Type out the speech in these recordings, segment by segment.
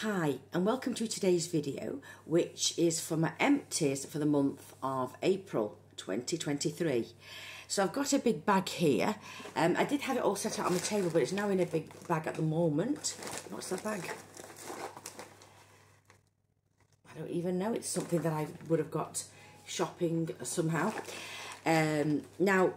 Hi and welcome to today's video, which is for my empties for the month of April 2023. So I've got a big bag here. I did have it all set out on the table, but it's now in a big bag at the moment. What's that bag? I don't even know. It's something that I would have got shopping somehow. Now,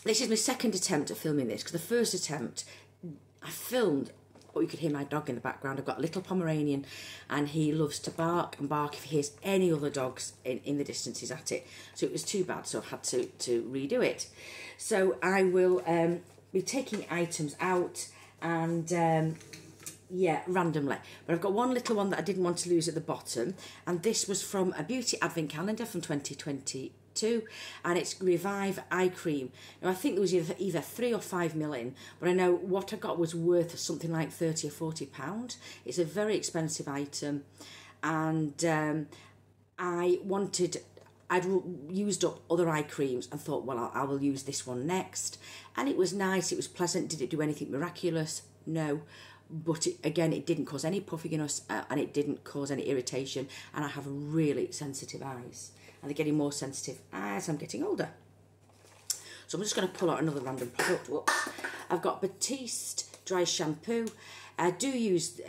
this is my second attempt at filming this, because the first attempt I filmed. Oh, you could hear my dog in the background. I've got a little Pomeranian and he loves to bark and bark if he hears any other dogs in the distance he's at it. So it was too bad, so I've had to redo it. So I will be taking items out and yeah, randomly. But I've got one little one that I didn't want to lose at the bottom, and this was from a beauty advent calendar from 2022, and it's Revive Eye Cream. Now I think there was either 3 or 5 mil in, but I know what I got was worth something like £30 or £40. It's a very expensive item, and I'd used up other eye creams and thought, well, I will use this one next. And it was nice, it was pleasant. Did it do anything miraculous? No. But again, it didn't cause any puffiness and it didn't cause any irritation. And I have really sensitive eyes. And they're getting more sensitive as I'm getting older. So I'm just going to pull out another random product. Whoops. I've got Batiste Dry Shampoo. I do use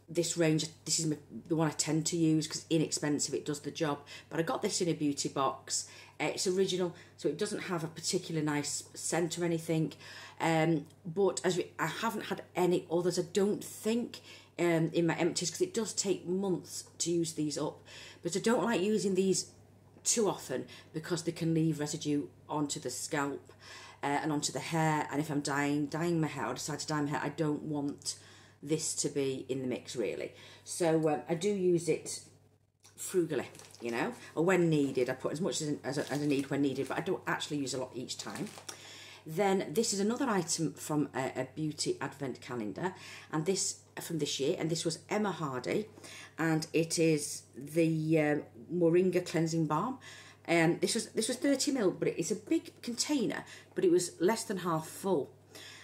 this range. This is the one I tend to use because it's inexpensive, it does the job. But I got this in a beauty box. It's original, so it doesn't have a particular nice scent or anything. But I haven't had any others, I don't think, in my empties, because it does take months to use these up. But I don't like using these too often because they can leave residue onto the scalp and onto the hair. And if I'm dyeing my hair, or decide to dye my hair, I don't want this to be in the mix really. So I do use it frugally, you know, or when needed. I put as much as I need when needed, but I don't actually use a lot each time. Then this is another item from a beauty advent calendar, and this from this year, and this was Emma Hardy, and it is the Moringa cleansing balm. This was 30 ml, but it's a big container, but it was less than half full.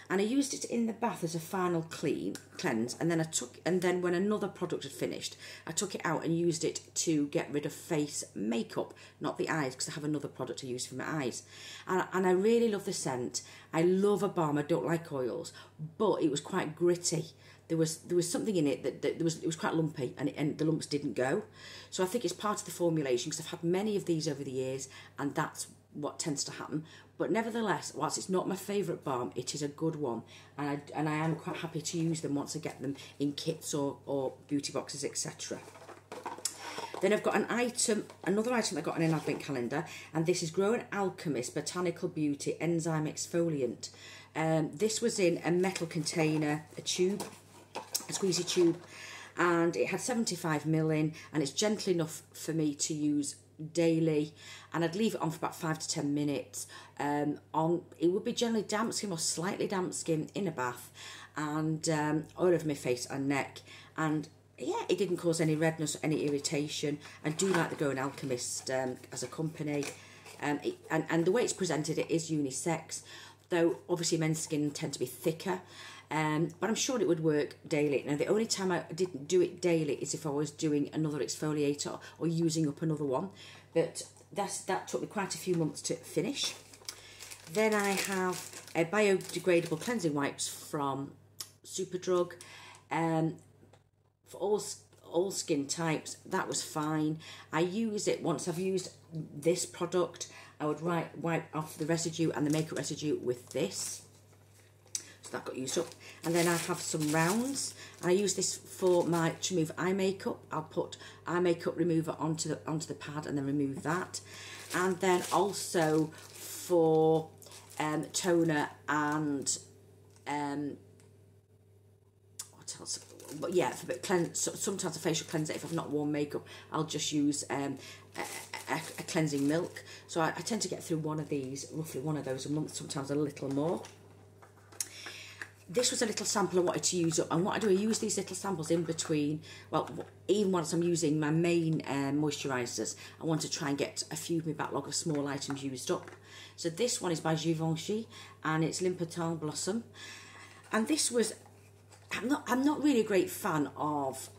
And I used it in the bath as a final cleanse, and then when another product had finished, I took it out and used it to get rid of face makeup, not the eyes, because I have another product to use for my eyes. And I really love the scent. I love a balm. I don't like oils, but it was quite gritty. There was something in it that it was quite lumpy, and the lumps didn't go. So I think it's part of the formulation, because I've had many of these over the years, and that's what tends to happen. But nevertheless, whilst it's not my favourite balm, it is a good one, and I am quite happy to use them once I get them in kits or beauty boxes, etc. Then I've got another item I got in an advent calendar, and this is Grown Alchemist Botanical Beauty Enzyme Exfoliant. This was in a metal container, a squeezy tube, and it had 75 ml in, and it's gentle enough for me to use daily, and I'd leave it on for about 5 to 10 minutes. It would be generally damp skin or slightly damp skin in a bath, and all over my face and neck, and yeah, it didn't cause any redness or any irritation. I do like the Grown Alchemist as a company, and the way it's presented, it is unisex, though obviously men's skin tend to be thicker. But I'm sure it would work daily. Now, the only time I didn't do it daily is if I was doing another exfoliator or using up another one. But that took me quite a few months to finish. Then I have a biodegradable cleansing wipes from Superdrug. For all skin types, that was fine. I use it once I've used this product. I would wipe off the residue and the makeup residue with this. So that got used up. And then I have some rounds, and I use this to remove eye makeup. I'll put eye makeup remover onto the pad and then remove that. And then also for toner and what else? But yeah, for a bit sometimes a facial cleanser. If I've not worn makeup, I'll just use a cleansing milk. So I tend to get through roughly one of those a month, sometimes a little more. This was a little sample I wanted to use up, and what I do, I use these little samples in between, well, even once I'm using my main moisturisers, I want to try and get a few of my backlog of small items used up. So this one is by Givenchy, and it's L'Important Blossom, and this was I'm not really a great fan of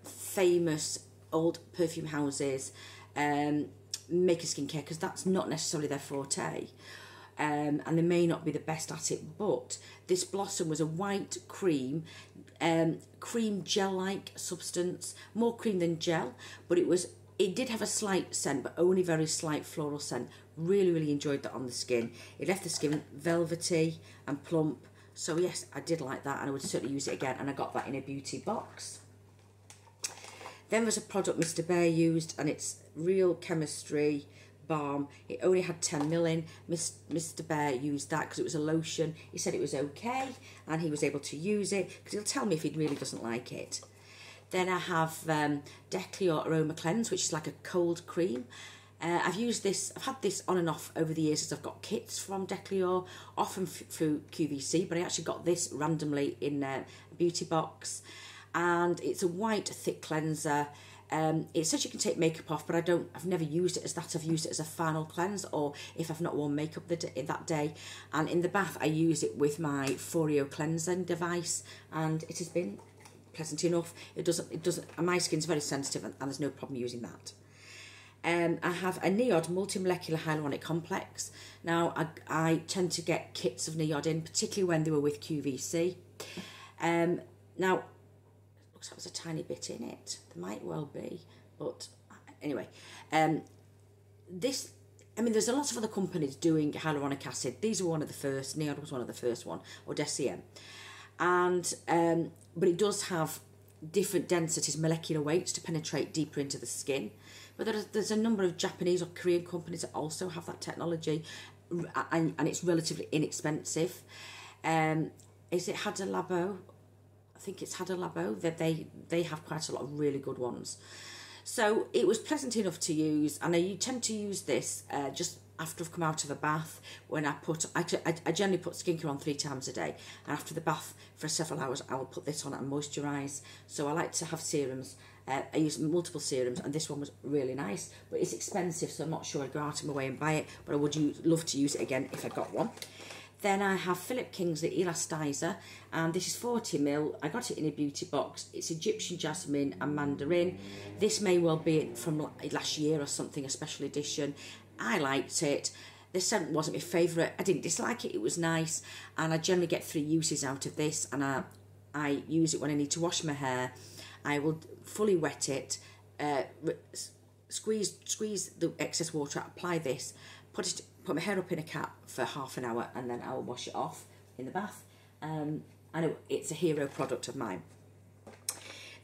famous old perfume houses making skincare, because that's not necessarily their forte. And they may not be the best at it, but this Blossom was a white cream, cream gel-like substance, more cream than gel, but it did have a slight scent, but only very slight floral scent. Really enjoyed that on the skin. It left the skin velvety and plump, so yes, I did like that, and I would certainly use it again, and I got that in a beauty box. Then there's a product Mr. Bear used, and it's Real Chemistry Balm. It only had 10ml in. Mr. Bear used that because it was a lotion. He said it was okay, and he was able to use it, because he'll tell me if he really doesn't like it. Then I have Decleor Aroma Cleanse, which is like a cold cream. I've used this, I've had this on and off over the years as I've got kits from Decleor, often through QVC, but I actually got this randomly in a beauty box. And it's a white thick cleanser. It says you can take makeup off, but I've never used it as that. I've used it as a final cleanse, or if I've not worn makeup that day. And in the bath, I use it with my Foreo cleansing device, and it has been pleasant enough. It doesn't. My skin's very sensitive, and there's no problem using that. I have a NIOD multi-molecular hyaluronic complex. Now, I tend to get kits of NIOD in, particularly when they were with QVC. Now, looks like there's a tiny bit in it. There might well be, but anyway. There's a lot of other companies doing hyaluronic acid. These were one of the first. NIOD was one of the first one, or Deciem. And but it does have different densities, molecular weights, to penetrate deeper into the skin. But there's a number of Japanese or Korean companies that also have that technology, and it's relatively inexpensive. Is it Hada Labo? I think it's Hada Labo. That they have quite a lot of really good ones. So it was pleasant enough to use, and I tend to use this just after I've come out of a bath. When I generally put skincare on 3 times a day, and after the bath for several hours I will put this on and moisturise. So I like to have serums. I use multiple serums, and this one was really nice, but it's expensive, so I'm not sure I'd go out of my way and buy it, but I would love to use it again if I got one. Then I have Philip Kingsley Elastizer, and this is 40ml. I got it in a beauty box. It's Egyptian jasmine and mandarin. This may well be from last year or something, a special edition. I liked it. The scent wasn't my favourite. I didn't dislike it. It was nice, and I generally get 3 uses out of this, and I use it when I need to wash my hair. I will fully wet it, squeeze the excess water out, apply this, put my hair up in a cap for half an hour, and then I will wash it off in the bath. And it's a hero product of mine.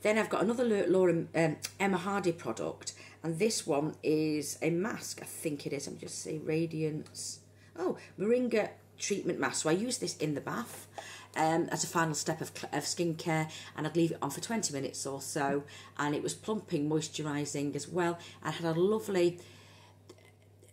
Then I've got another Emma Hardy product, and this one is a mask. I think it is. Let me just say Radiance. Oh, Moringa treatment mask. So I use this in the bath as a final step of skincare, and I'd leave it on for 20 minutes or so, and it was plumping, moisturising as well, and had a lovely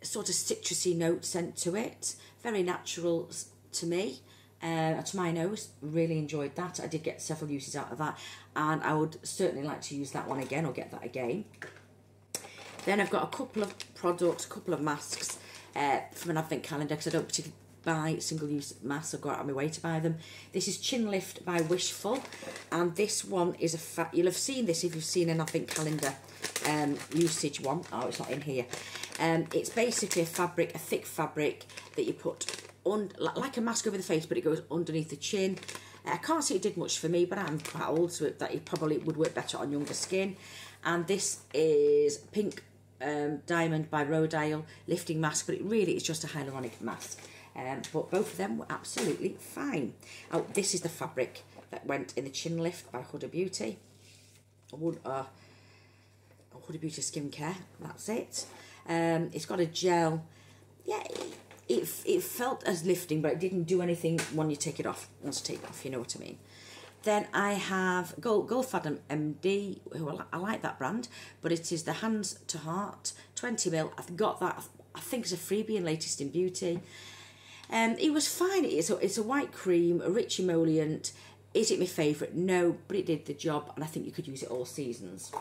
sort of citrusy note sent to it. Very natural to me. To my nose, really enjoyed that. I did get several uses out of that, and I would certainly like to use that one again, or get that again. Then I've got a couple of products, a couple of masks from an advent calendar, because I don't particularly buy single-use masks or go out of my way to buy them. This is Chin Lift by Wishful, and this one is you'll have seen this if you've seen an advent calendar usage one. Oh, it's not in here. It's basically a thick fabric that you put on, like a mask over the face, but it goes underneath the chin. I can't say it did much for me, but I'm quite old, so that it probably would work better on younger skin. And this is Pink Diamond by Rodial lifting mask, but it really is just a hyaluronic mask. But both of them were absolutely fine. Oh, this is the fabric that went in the Chin Lift by Huda Beauty. Huda Beauty Skincare, that's it. It's got a gel. Yeah, it felt as lifting, but it didn't do anything when you take it off. Once you take it off, you know what I mean. Then I have Goldfaden MD, who I like that brand, but it is the Hands to Heart 20ml. I've got that. I think it's a freebie in Latest in Beauty. It was fine. It's a white cream, a rich emollient. Is it my favourite? No, but it did the job, and I think you could use it all seasons.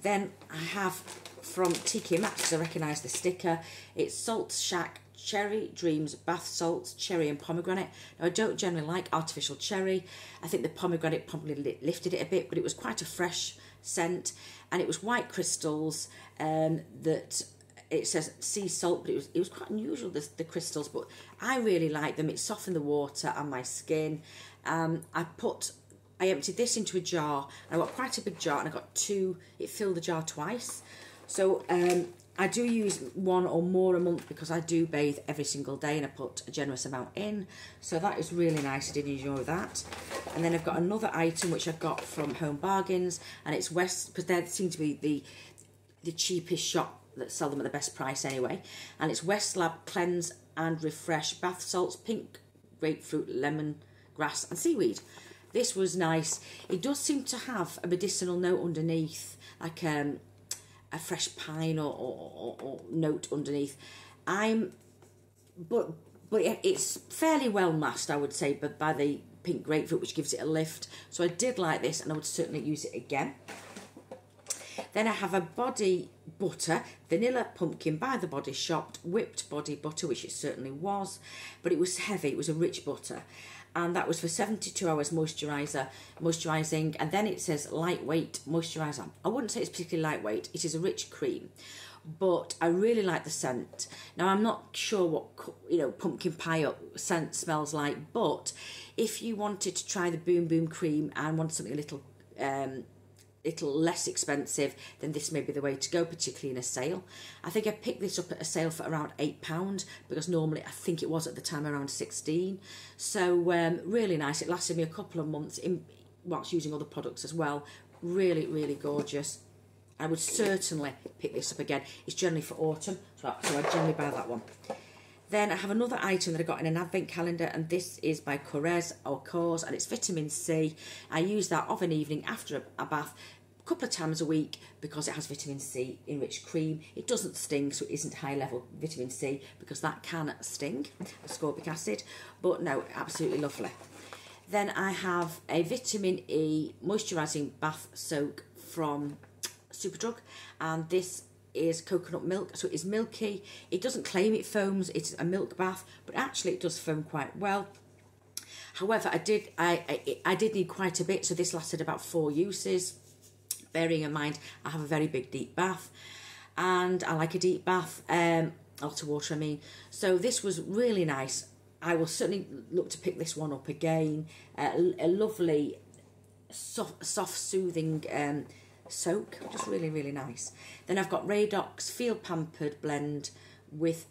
Then I have from TK Maxx, I recognise the sticker. It's Salt Shack Cherry Dreams bath salts, cherry and pomegranate. Now, I don't generally like artificial cherry. I think the pomegranate probably lifted it a bit, but it was quite a fresh scent. And it was white crystals that it says sea salt, but it was quite unusual, the crystals, but I really like them. It softened the water and my skin. I emptied this into a jar, and I got quite a big jar, and I got two. It filled the jar twice. So I do use one or more a month because I do bathe every single day, and I put a generous amount in. So that is really nice. I did enjoy that. And then I've got another item which I got from Home Bargains, and it's West, because they seem to be the cheapest shop that sell them at the best price anyway. And it's West Lab Cleanse and Refresh bath salts, pink grapefruit, lemon grass and seaweed. This was nice. It does seem to have a medicinal note underneath, like a fresh pine or note underneath. But it's fairly well masked, I would say, but by the pink grapefruit, which gives it a lift. So I did like this, and I would certainly use it again. Then I have a body butter, vanilla pumpkin by The Body Shop, whipped body butter, which it certainly was, but it was heavy. It was a rich butter. And that was for 72 hours moisturising. And then it says lightweight moisturiser. I wouldn't say it's particularly lightweight. It is a rich cream, but I really like the scent. Now, I'm not sure what, pumpkin pie scent smells like, but if you wanted to try the Boom Boom cream and want something a little less expensive, then this may be the way to go, particularly in a sale. I think I picked this up at a sale for around £8, because normally I think it was at the time around 16. So really nice. It lasted me a couple of months whilst using other products as well. Really, really gorgeous. I would certainly pick this up again. It's generally for autumn, so I generally buy that one. Then I have another item that I got in an advent calendar, and this is by Cause, and it's vitamin C. I use that of an evening after a bath a couple of times a week because it has vitamin C enriched cream. It doesn't sting, so it isn't high level vitamin C, because that can sting, ascorbic acid. But no, absolutely lovely. Then I have a vitamin E moisturising bath soak from Superdrug, and this is coconut milk, so it is milky. It doesn't claim it foams. It's a milk bath, but actually it does foam quite well. However, I did need quite a bit, so this lasted about 4 uses. Bearing in mind, I have a very big deep bath, and I like a deep bath, a lot of water, I mean. So this was really nice. I will certainly look to pick this one up again. A lovely, soft soothing soak, just really, really nice. Then I've got Radox Feel Pampered blend with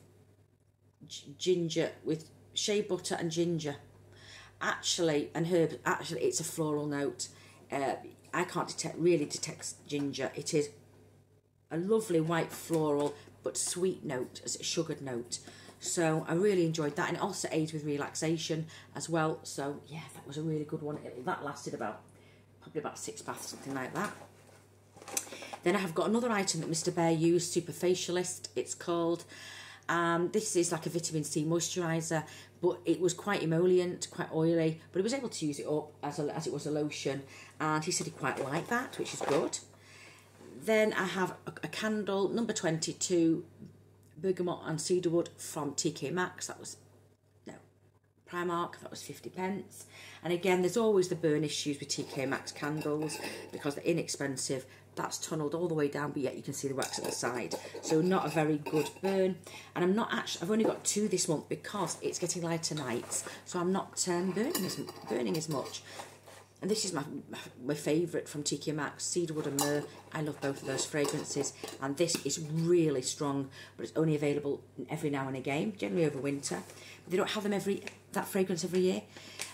ginger, with shea butter and ginger. Actually, and herbs. Actually, it's a floral note. I can't really detect ginger. It is a lovely white floral but sweet note, as a sugared note. So I really enjoyed that, and it also aids with relaxation as well. So yeah, that was a really good one. That lasted probably about 6 baths, something like that. Then I have got another item that Mr. Bear used, Super Facialist, it's called. This is like a vitamin C moisturiser, but it was quite emollient, quite oily, but he was able to use it up as it was a lotion, and he said he quite liked that, which is good. Then I have a candle, number 22, Bergamot and Cedarwood from TK Maxx. That was, no, Primark, that was 50p. And again, there's always the burn issues with TK Maxx candles because they're inexpensive. That's tunnelled all the way down, but yet you can see the wax at the side. So not a very good burn. And I've only got 2 this month because it's getting lighter nights, so I'm not burning as much. And this is my favourite from TK Maxx, Cedarwood and Myrrh. I love both of those fragrances. And this is really strong, but it's only available every now and again, generally over winter. But they don't have them that fragrance every year.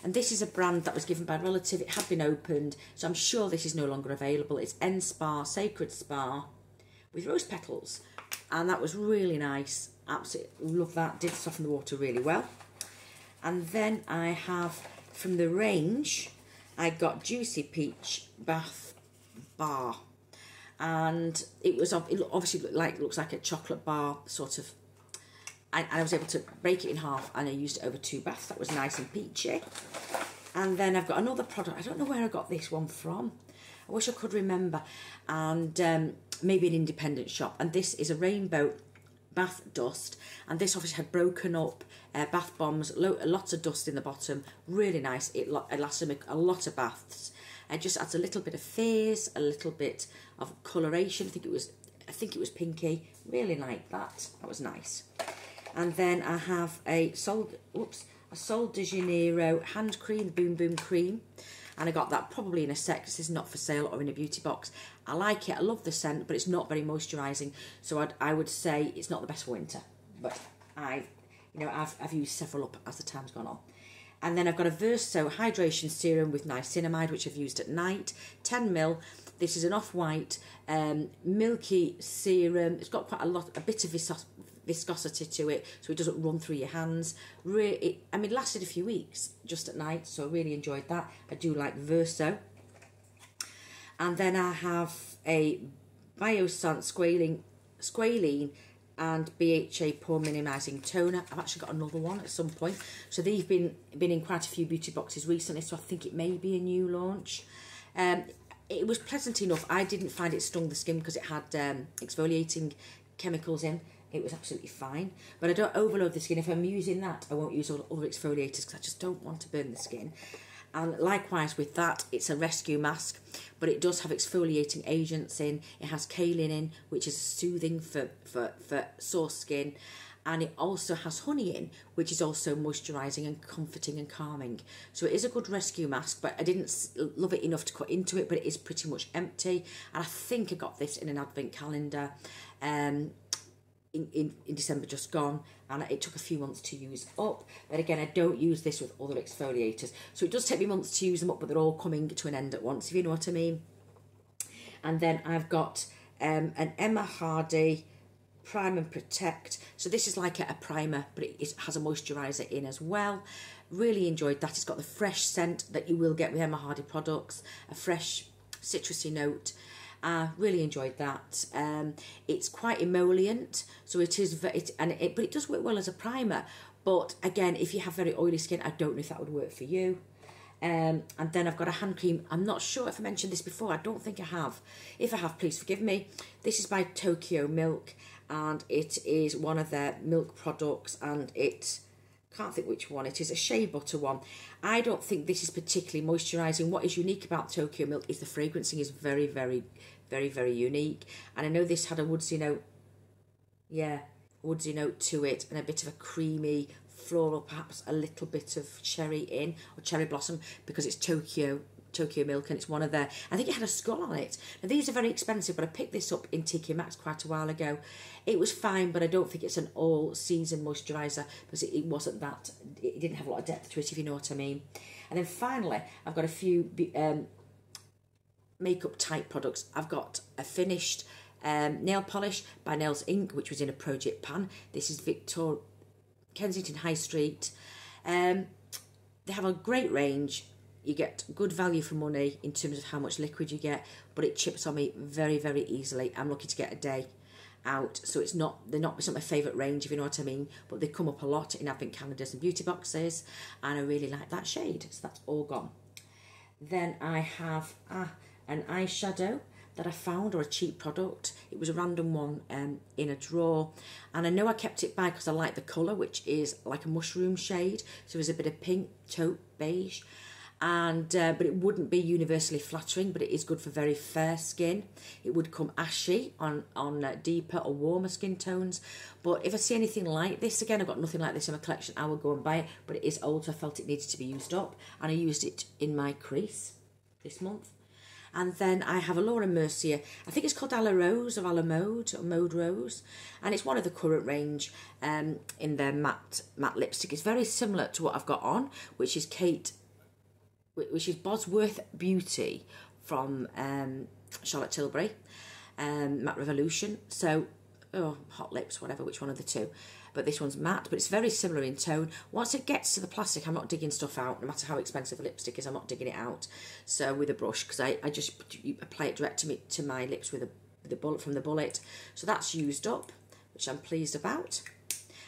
And this is a brand that was given by a relative. It had been opened, so I'm sure this is no longer available. It's N Spa, Sacred Spa, with rose petals. And that was really nice. Absolutely love that. Did soften the water really well. And then I have, from the range, I got Juicy Peach Bath Bar. And it obviously looks like a chocolate bar, sort of. And I was able to break it in half, and I used it over 2 baths. That was nice and peachy. And then I've got another product. I don't know where I got this one from. I wish I could remember. And maybe an independent shop. And this is a rainbow bath dust, and this obviously had broken up bath bombs, lots of dust in the bottom, really nice. It lasted a lot of baths. It just adds a little bit of fizz, a little bit of coloration. I think it was pinky. Really like that. That was nice. And then I have a Sol de Janeiro hand cream, Boom Boom cream. And I got that probably in a set because this is not for sale or in a beauty box. I like it. I love the scent, but it's not very moisturising. So I would say it's not the best for winter. But I've used several up as the time's gone on. And then I've got a Verso hydration serum with niacinamide, which I've used at night, 10ml. This is an off-white milky serum. It's got quite a bit of viscosity to it, so it doesn't run through your hands. It lasted a few weeks just at night, so I really enjoyed that. I do like Verso. And then I have a Biossance squalene and BHA pore minimising toner. I've actually got another one at some point. So they've been in quite a few beauty boxes recently, so I think it may be a new launch. It was pleasant enough. I didn't find it stung the skin because it had exfoliating chemicals in. It was absolutely fine. But I don't overload the skin. If I'm using that, I won't use all other exfoliators because I just don't want to burn the skin. And likewise with that, it's a rescue mask, but it does have exfoliating agents in. It has kaolin in, which is soothing for sore skin. And it also has honey in, which is also moisturising and comforting and calming. So it is a good rescue mask, but I didn't love it enough to cut into it, but it is pretty much empty. And I think I got this in an advent calendar in December just gone, and it took a few months to use up. But again, I don't use this with other exfoliators. So it does take me months to use them up, but they're all coming to an end at once, if you know what I mean. And then I've got an Emma Hardy Prime and Protect. So this is like a primer, but it has a moisturiser in as well. Really enjoyed that. It's got the fresh scent that you will get with Emma Hardy products, a fresh citrusy note. Really enjoyed that. It's quite emollient, so it is, but it does work well as a primer. But again, if you have very oily skin, I don't know if that would work for you. And then I've got a hand cream. I'm not sure if I mentioned this before. I don't think I have. If I have, please forgive me. This is by Tokyo Milk, and it is one of their milk products, and can't think which one it is, a shea butter one. I don't think this is particularly moisturising. What is unique about Tokyo Milk is the fragrancing is very, very, very, very unique. And I know this had a woodsy note, woodsy note to it, and a bit of a creamy floral, perhaps a little bit of cherry in, or cherry blossom, because it's Tokyo Milk, and it's one of their, I think it had a skull on it. Now these are very expensive, but I picked this up in TK Maxx quite a while ago. It was fine, but I don't think it's an all-season moisturiser, because it wasn't that, it didn't have a lot of depth to it, if you know what I mean. And then finally, I've got a few makeup type products. I've got a finished nail polish by Nails Inc, which was in a Project pan. This is Kensington High Street. They have a great range. You get good value for money in terms of how much liquid you get, but it chips on me very, very easily. I'm lucky to get a day out, so it's not my favourite range, if you know what I mean, but they come up a lot in advent calendars and beauty boxes, and I really like that shade, so that's all gone. Then I have an eyeshadow that I found, or a cheap product. It was a random one in a drawer, and I know I kept it by because I like the colour, which is like a mushroom shade, so there's a bit of pink, taupe, beige, and but it wouldn't be universally flattering, but it is good for very fair skin. It would come ashy on deeper or warmer skin tones, but if I see anything like this, again, I've got nothing like this in my collection, I will go and buy it, but it is old, so I felt it needed to be used up, and I used it in my crease this month. And then I have a Laura Mercier, I think it's called Ala Rose or Ala Mode or Mode Rose, and it's one of the current range in their matte lipstick. It's very similar to what I've got on, which is Bosworth Beauty from Charlotte Tilbury, Matte Revolution. So, Hot Lips, whatever, which one of the two. But this one's matte, but it's very similar in tone. Once it gets to the plastic, I'm not digging stuff out. No matter how expensive a lipstick is, I'm not digging it out. So with a brush, because I just apply it direct to my lips with a bullet from the bullet. So that's used up, which I'm pleased about.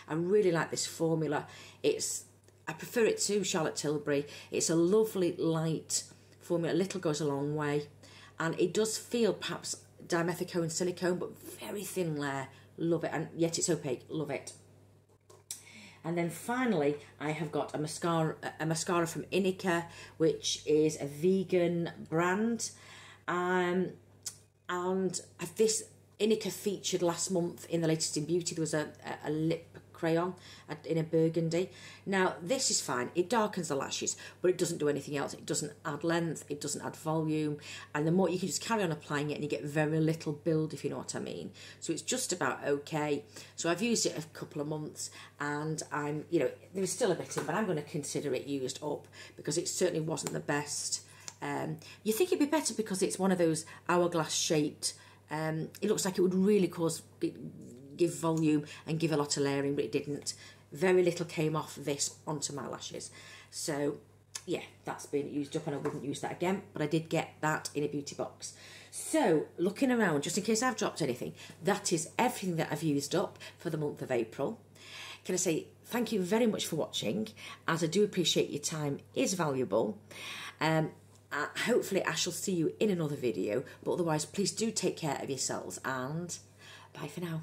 I really like this formula. I prefer it to Charlotte Tilbury. It's a lovely light formula. A little goes a long way, and it does feel perhaps dimethicone silicone, but very thin layer. love it, and yet it's opaque, love it. And then finally, I have got a mascara from Inica, which is a vegan brand. And this Inica featured last month in the latest in beauty. There was a lip crayon in a burgundy. Now, this is fine. It darkens the lashes, but it doesn't do anything else. It doesn't add length. It doesn't add volume. And the more you can just carry on applying it and you get very little build, if you know what I mean. So it's just about okay. So I've used it a couple of months and I'm, you know, there's still a bit in, but I'm going to consider it used up because it certainly wasn't the best. You think it'd be better because it's one of those hourglass shaped. It looks like it would really give volume and give a lot of layering, but it didn't. Very little came off this onto my lashes. So yeah, that's been used up and I wouldn't use that again, but I did get that in a beauty box. So looking around, just in case I've dropped anything, that is everything that I've used up for the month of April. Can I say thank you very much for watching, as I do appreciate your time is valuable. Hopefully I shall see you in another video, but otherwise please do take care of yourselves and bye for now.